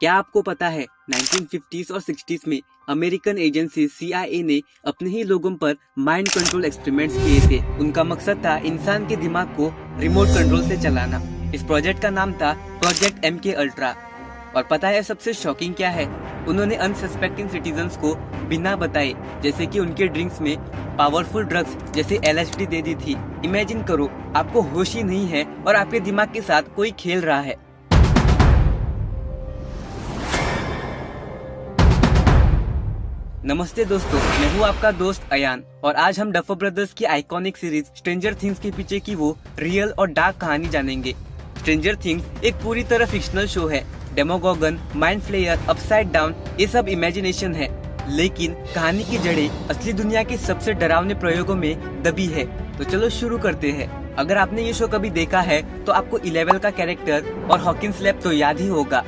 क्या आपको पता है 1950s और 60s में अमेरिकन एजेंसी CIA ने अपने ही लोगों पर माइंड कंट्रोल एक्सपेरिमेंट्स किए थे। उनका मकसद था इंसान के दिमाग को रिमोट कंट्रोल से चलाना। इस प्रोजेक्ट का नाम था प्रोजेक्ट MK अल्ट्रा। और पता है सबसे शॉकिंग क्या है? उन्होंने अनसस्पेक्टिंग सिटीजन्स को बिना बताए, जैसे कि उनके ड्रिंक्स में पावरफुल ड्रग्स जैसे LSD दे दी थी। इमेजिन करो, आपको होश ही नहीं है और आपके दिमाग के साथ कोई खेल रहा है। नमस्ते दोस्तों, मैं हूँ आपका दोस्त अयान और आज हम डफर ब्रदर्स की आइकॉनिक सीरीज स्ट्रेंजर थिंग्स के पीछे की वो रियल और डार्क कहानी जानेंगे। स्ट्रेंजर थिंग्स एक पूरी तरह फिक्शनल शो है। डेमोगोगन, माइंड फ्लेयर, अपसाइड डाउन, ये सब इमेजिनेशन है, लेकिन कहानी की जड़ें असली दुनिया के सबसे डरावने प्रयोगों में दबी है। तो चलो शुरू करते हैं। अगर आपने ये शो कभी देखा है तो आपको 11 का कैरेक्टर और हॉकिंस लैब तो याद ही होगा।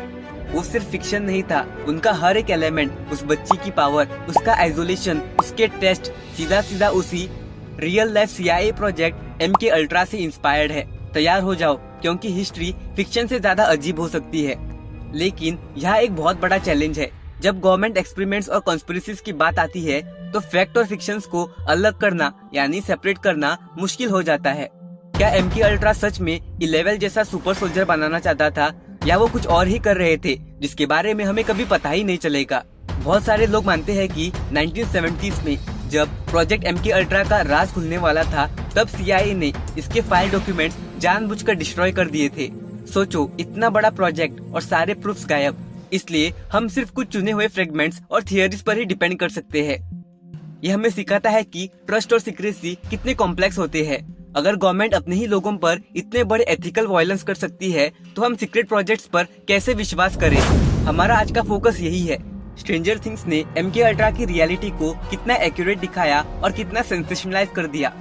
वो सिर्फ फिक्शन नहीं था, उनका हर एक एलिमेंट, उस बच्ची की पावर, उसका आइसोलेशन, उसके टेस्ट सीधा उसी real life CIA project MK ultra से इंस्पायर्ड है। तैयार हो जाओ, क्योंकि हिस्ट्री फिक्शन से ज्यादा अजीब हो सकती है। लेकिन यहाँ एक बहुत बड़ा चैलेंज है। जब गवर्नमेंट एक्सपेरिमेंट्स और कॉन्स्पिरेसीज की बात आती है तो फैक्ट और फिक्शंस को अलग करना यानी सेपरेट करना मुश्किल हो जाता है। क्या MK अल्ट्रा सच में 11 जैसा सुपर सोल्जर बनाना चाहता था, या वो कुछ और ही कर रहे थे जिसके बारे में हमें कभी पता ही नहीं चलेगा? बहुत सारे लोग मानते हैं कि 1970s में जब प्रोजेक्ट MK अल्ट्रा का राज खुलने वाला था, तब CIA ने इसके फाइल डॉक्यूमेंट्स जानबूझकर डिस्ट्रॉय कर दिए थे। सोचो, इतना बड़ा प्रोजेक्ट और सारे प्रूफ्स गायब। इसलिए हम सिर्फ कुछ चुने हुए फ्रेगमेंट्स और थियरीज पर ही डिपेंड कर सकते हैं। यह हमें सिखाता है कि ट्रस्ट और सीक्रेसी कितने कॉम्प्लेक्स होते हैं। अगर गवर्नमेंट अपने ही लोगों पर इतने बड़े एथिकल वायलेंस कर सकती है, तो हम सीक्रेट प्रोजेक्ट्स पर कैसे विश्वास करें? हमारा आज का फोकस यही है। स्ट्रेंजर थिंग्स ने MK अल्ट्रा की रियलिटी को कितना एक्यूरेट दिखाया और कितना सेंसेशनलाइज कर दिया।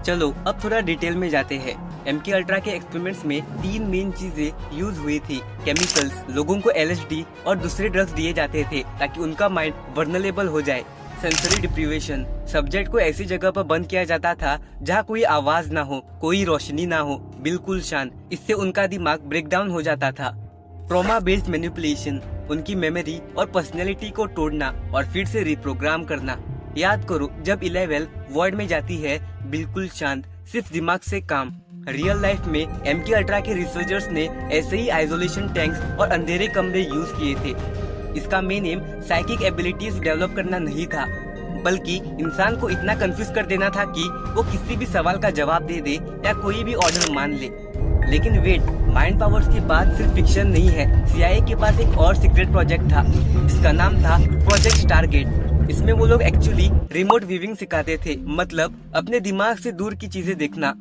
चलो अब थोड़ा डिटेल में जाते हैं। MK अल्ट्रा के एक्सपेरिमेंट्स में 3 मेन चीजें यूज हुई थी। केमिकल्स, लोगों को LSD और दूसरे ड्रग्स दिए जाते थे ताकि उनका माइंड वर्नरेबल हो जाए। सेंसरी डिप्रीवेशन, सब्जेक्ट को ऐसी जगह पर बंद किया जाता था जहाँ कोई आवाज ना हो, कोई रोशनी ना हो, बिल्कुल शांत। इससे उनका दिमाग ब्रेकडाउन हो जाता था। ट्रॉमा बेस्ड मैनिपुलेशन, उनकी मेमोरी और पर्सनैलिटी को तोड़ना और फिर से रिप्रोग्राम करना। याद करो, जब 11 वॉइड में जाती है, बिल्कुल शांत, सिर्फ दिमाग से काम। रियल लाइफ में MK अल्ट्रा के रिसर्चर्स ने ऐसे ही आइसोलेशन टैंक्स और अंधेरे कमरे यूज किए थे। इसका main M psychic abilities develop करना नहीं था, बल्कि इंसान को इतना कंफ्यूज कर देना था कि वो किसी भी सवाल का जवाब दे दे या कोई भी ऑर्डर मान ले। लेकिन वेट, माइंड पावर्स की बात सिर्फ फिक्शन नहीं है। CIA के पास एक और सीक्रेट प्रोजेक्ट था जिसका नाम था प्रोजेक्ट स्टारगेट। इसमें वो लोग एक्चुअली रिमोट व्यूइंग सिखाते थे, मतलब अपने दिमाग से दूर की चीजें देखना।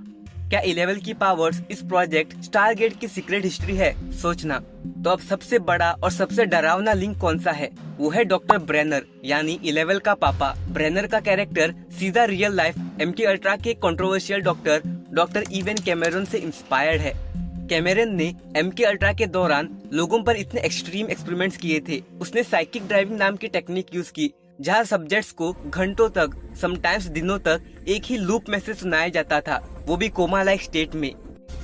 क्या 11 की पावर्स इस प्रोजेक्ट स्टारगेट की सीक्रेट हिस्ट्री है? सोचना। तो अब सबसे बड़ा और सबसे डरावना लिंक कौन सा है? वो है डॉक्टर ब्रेनर, यानी 11 का पापा। ब्रेनर का कैरेक्टर सीधा रियल लाइफ MK अल्ट्रा के कंट्रोवर्शियल डॉक्टर इवन कैमेरन से इंस्पायर्ड है। कैमेरन ने MK अल्ट्रा के दौरान लोगों पर इतने एक्सट्रीम एक्सपेरिमेंट्स किए थे। उसने साइकिक ड्राइविंग नाम की टेक्निक यूज की, जहाँ सब्जेक्ट्स को घंटों तक, समटाइम्स दिनों तक एक ही लूप में से सुनाया जाता था, वो भी कोमा लाइक स्टेट में।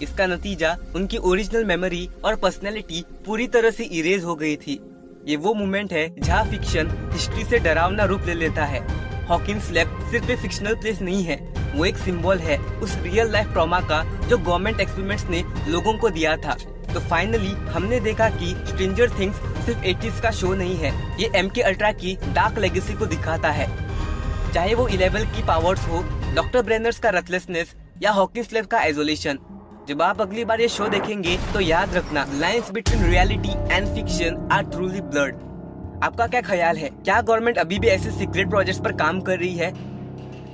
इसका नतीजा उनकी ओरिजिनल मेमोरी और पर्सनैलिटी पूरी तरह से इरेज हो गई थी। ये वो मोमेंट है जहाँ फिक्शन हिस्ट्री से डरावना रूप ले लेता है। हॉकिंस लैब सिर्फ एक फिक्शनल प्लेस नहीं है, वो एक सिंबल है उस रियल लाइफ ट्रॉमा का जो गवर्नमेंट एक्सपेरिमेंट्स ने लोगों को दिया था। तो फाइनली हमने देखा कि स्ट्रेंजर थिंग्स सिर्फ 80s का शो नहीं है, ये MK अल्ट्रा की डार्क लेगेसी को दिखाता है। चाहे वो 11 की पावर्स हो, डॉक्टर ब्रेनर्स का रथलेसनेस या हॉकिंस लैब का आइसोलेशन। जब आप अगली बार ये शो देखेंगे तो याद रखना, lines between reality and fiction are truly blurred. आपका क्या ख्याल है? क्या गवर्नमेंट अभी भी ऐसे सीक्रेट प्रोजेक्ट्स पर काम कर रही है,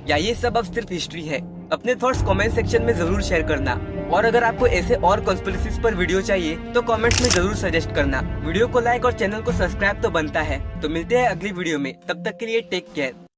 या ये सब अब सिर्फ हिस्ट्री है? अपने थॉट्स कमेंट सेक्शन में जरूर शेयर करना। और अगर आपको ऐसे और कॉन्स्पिरेसीज पर वीडियो चाहिए तो कमेंट्स में जरूर सजेस्ट करना। वीडियो को लाइक और चैनल को सब्सक्राइब तो बनता है। तो मिलते हैं अगली वीडियो में, तब तक के लिए टेक केयर।